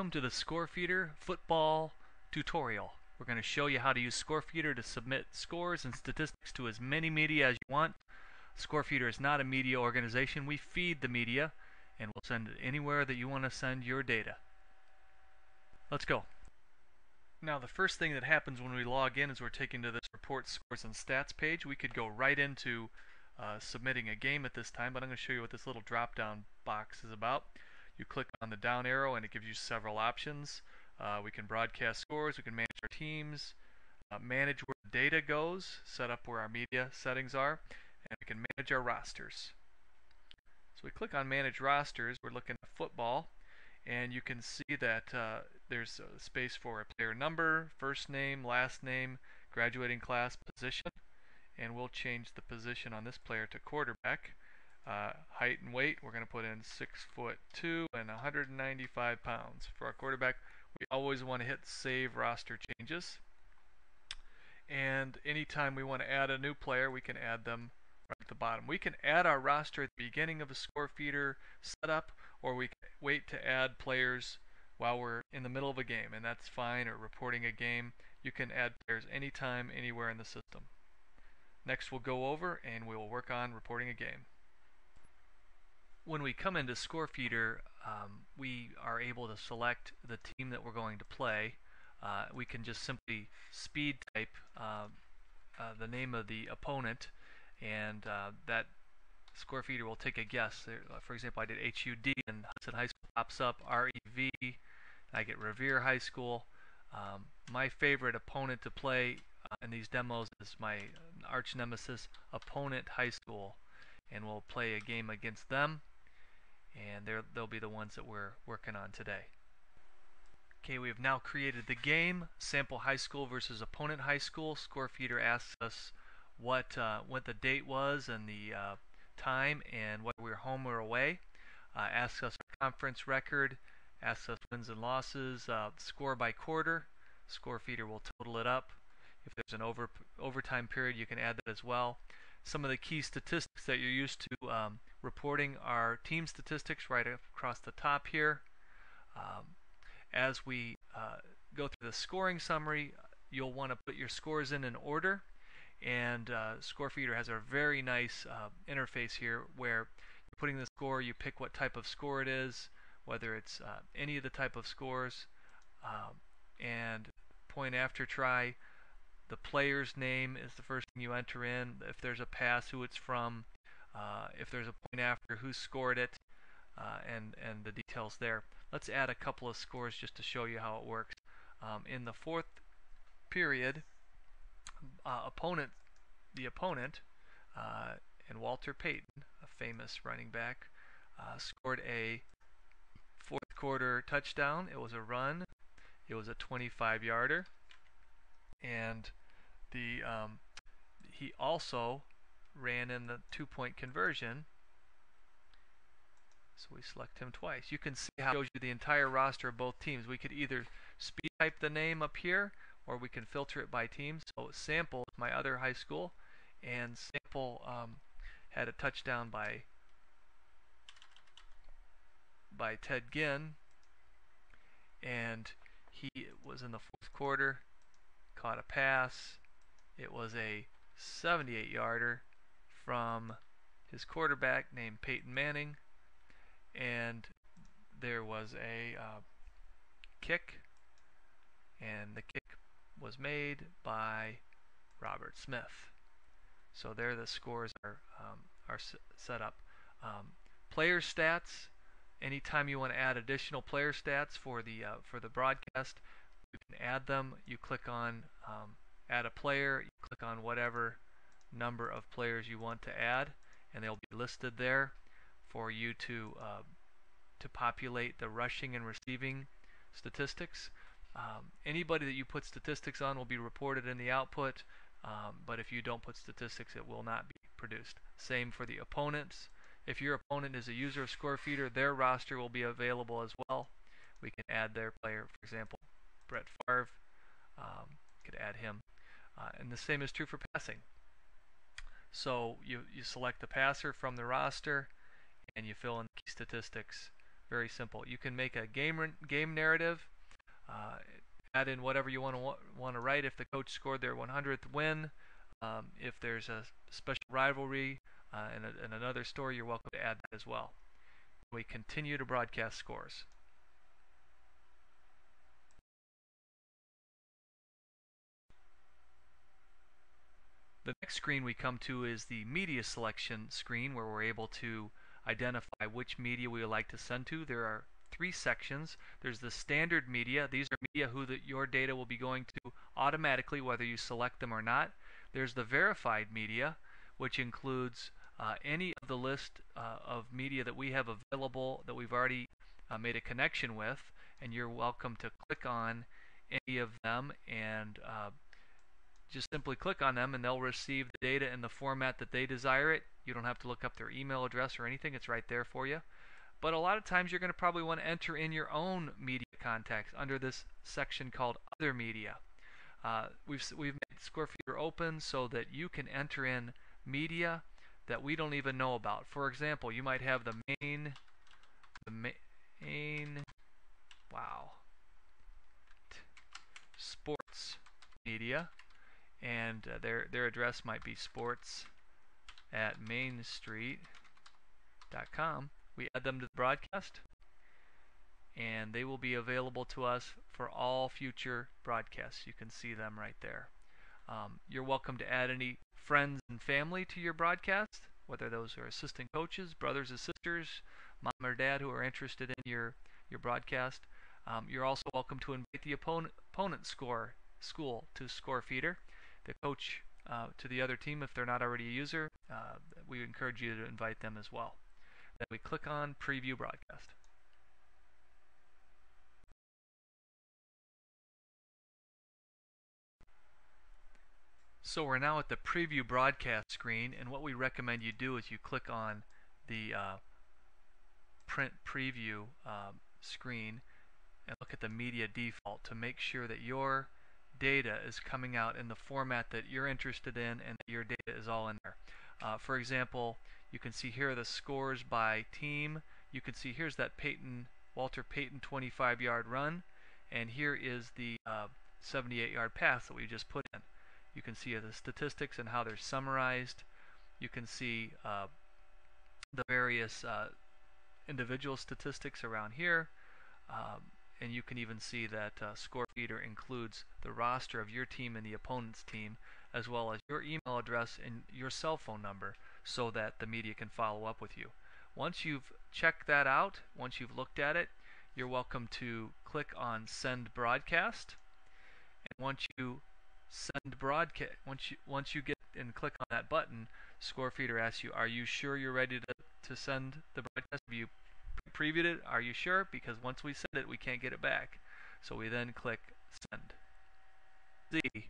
Welcome to the Scorefeeder Football tutorial. We're going to show you how to use Scorefeeder to submit scores and statistics to as many media as you want. Scorefeeder is not a media organization. We feed the media and we'll send it anywhere that you want to send your data. Let's go. Now the first thing that happens when we log in is we're taken to this report scores and stats page. We could go right into submitting a game at this time, but I'm going to show you what this little drop down box is about. You click on the down arrow and it gives you several options. We can broadcast scores, we can manage our teams, manage where the data goes, set up where our media settings are, and we can manage our rosters. So we click on manage rosters, we're looking at football, and you can see that there's a space for a player number, first name, last name, graduating class, position, and we'll change the position on this player to quarterback. Height and weight, we're going to put in 6'2" and 195 pounds. For our quarterback, we always want to hit save roster changes. And anytime we want to add a new player, we can add them right at the bottom. We can add our roster at the beginning of a Scorefeeder setup, or we can wait to add players while we're in the middle of a game, and that's fine, or reporting a game. You can add players anytime, anywhere in the system. Next we'll go over and we will work on reporting a game. When we come into Scorefeeder, we are able to select the team that we're going to play. We can just simply speed type the name of the opponent, and that Scorefeeder will take a guess. For example, I did HUD and Hudson High School pops up, REV, I get Revere High School. My favorite opponent to play in these demos is my arch nemesis, Opponent High School, and we'll play a game against them, and they'll be the ones that we're working on today. Okay, we have now created the game, Sample High School versus Opponent High School. Scorefeeder asks us what the date was and the time, and whether we were home or away. Asks us our conference record, asks us wins and losses, score by quarter. Scorefeeder will total it up. If there's an overtime period, you can add that as well. Some of the key statistics that you're used to reporting are team statistics right across the top here. As we go through the scoring summary, you'll want to put your scores in order, and Scorefeeder has a very nice interface here where you're putting the score, you pick what type of score it is, whether it's any of the type of scores, and point after try. The player's name is the first thing you enter in. If there's a pass, who it's from. If there's a point after, who scored it, and the details there. Let's add a couple of scores just to show you how it works. In the fourth period, the opponent, and Walter Payton, a famous running back, scored a fourth quarter touchdown. It was a run. It was a 25-yarder, and he also ran in the 2-point conversion, so we select him twice. You can see how it shows you the entire roster of both teams. We could either speed type the name up here, or we can filter it by team. So Sample is my other high school, and Sample had a touchdown by Ted Ginn, and he was in the fourth quarter, caught a pass. It was a 78-yarder from his quarterback named Peyton Manning, and there was a kick, and the kick was made by Robert Smith. So there the scores are set up. Player stats. Anytime you want to add additional player stats for the broadcast, you can add them. You click on add a player, you click on whatever number of players you want to add, and they'll be listed there for you to populate the rushing and receiving statistics. Anybody that you put statistics on will be reported in the output, but if you don't put statistics, it will not be produced. Same for the opponents. If your opponent is a user of Scorefeeder, their roster will be available as well. We can add their player, for example, Brett Favre. Could add him. And the same is true for passing. So you select the passer from the roster, and you fill in the key statistics Very simple. You can make a game narrative, uh, add in whatever you want to write. If the coach scored their 100th win, if there's a special rivalry and another story, you're welcome to add that as well. We continue to broadcast scores. The next screen we come to is the media selection screen, where we're able to identify which media we would like to send to. There are three sections. There's the standard media. These are media your data will be going to automatically, whether you select them or not. There's the verified media, which includes any of the list of media that we have available that we've already made a connection with, and you're welcome to click on any of them and just simply click on them and they'll receive the data in the format that they desire it. You don't have to look up their email address or anything. It's right there for you. But a lot of times you're going to probably want to enter in your own media contacts under this section called Other Media. We've made Scorefeeder open so that you can enter in media that we don't even know about. For example, you might have the main sports media, and their address might be sports@mainstreet.com. We add them to the broadcast, and they will be available to us for all future broadcasts. You can see them right there. You're welcome to add any friends and family to your broadcast, whether those are assistant coaches, brothers and sisters, mom or dad who are interested in your broadcast. You're also welcome to invite the opponent school to Scorefeeder, the coach to the other team if they're not already a user. We encourage you to invite them as well. Then we click on Preview Broadcast. So we're now at the Preview Broadcast screen, and what we recommend you do is you click on the Print Preview screen and look at the media default to make sure that your data is coming out in the format that you're interested in and that your data is all in there. For example, you can see here the scores by team. You can see here's that Walter Payton 25-yard run, and here is the 78-yard pass that we just put in. You can see the statistics and how they're summarized. You can see the various individual statistics around here. And you can even see that Scorefeeder includes the roster of your team and the opponent's team, as well as your email address and your cell phone number, so that the media can follow up with you. Once you've checked that out, once you've looked at it, you're welcome to click on Send Broadcast. And once you get and click on that button, Scorefeeder asks you, are you sure you're ready to send the broadcast? Have you previewed it? Are you sure? Because once we send it, we can't get it back. So we then click Send. See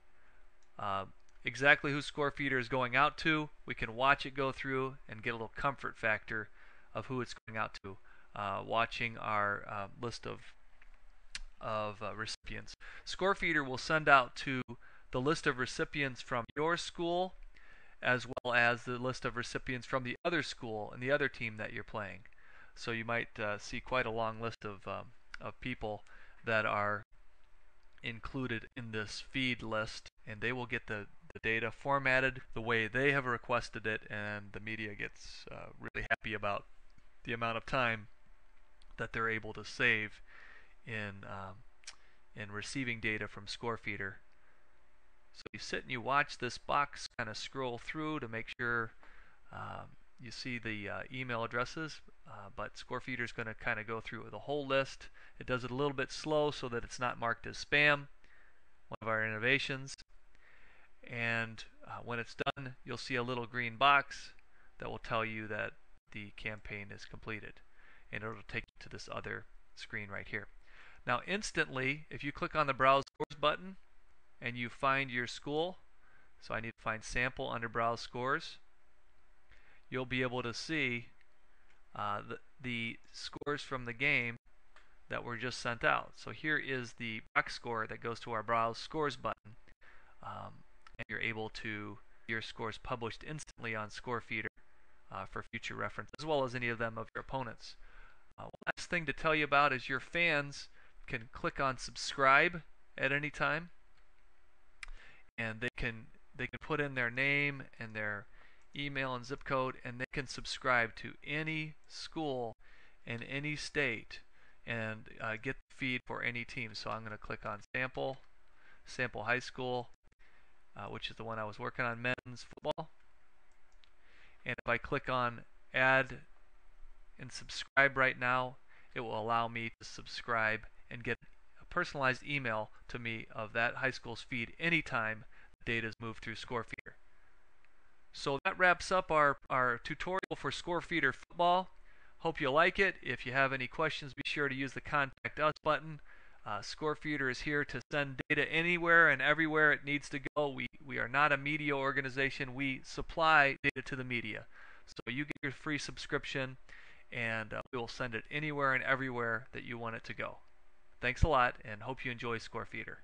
exactly who Scorefeeder is going out to. We can watch it go through and get a little comfort factor of who it's going out to, watching our list of recipients. Scorefeeder will send out to the list of recipients from your school, as well as the list of recipients from the other school and the other team that you're playing. So you might see quite a long list of people that are included in this feed list, and they will get the data formatted the way they have requested it, and the media gets really happy about the amount of time that they're able to save in receiving data from Scorefeeder. So you sit and you watch this box kind of scroll through to make sure you see the email addresses, but Scorefeeder is going to kind of go through the whole list. It does it a little bit slow so that it's not marked as spam, one of our innovations. And when it's done, you'll see a little green box that will tell you that the campaign is completed, and it'll take you to this other screen right here. Now instantly, if you click on the Browse Scores button and you find your school, so I need to find Sample under Browse Scores, you'll be able to see the scores from the game that were just sent out. So here is the box score that goes to our Browse Scores button, and you're able to your scores published instantly on Scorefeeder for future reference, as well as any of them of your opponents. last thing to tell you about is your fans can click on subscribe at any time, and they can put in their name and their email and zip code, and they can subscribe to any school in any state and get the feed for any team. So I'm going to click on sample high school, which is the one I was working on, men's football. And if I click on add and subscribe right now, it will allow me to subscribe and get a personalized email to me of that high school's feed anytime the data is moved through Scorefeeder. So that wraps up our tutorial for Scorefeeder Football. Hope you like it. If you have any questions, be sure to use the Contact Us button. Scorefeeder is here to send data anywhere and everywhere it needs to go. We are not a media organization. We supply data to the media. So you get your free subscription, and we will send it anywhere and everywhere that you want it to go. Thanks a lot, and hope you enjoy Scorefeeder.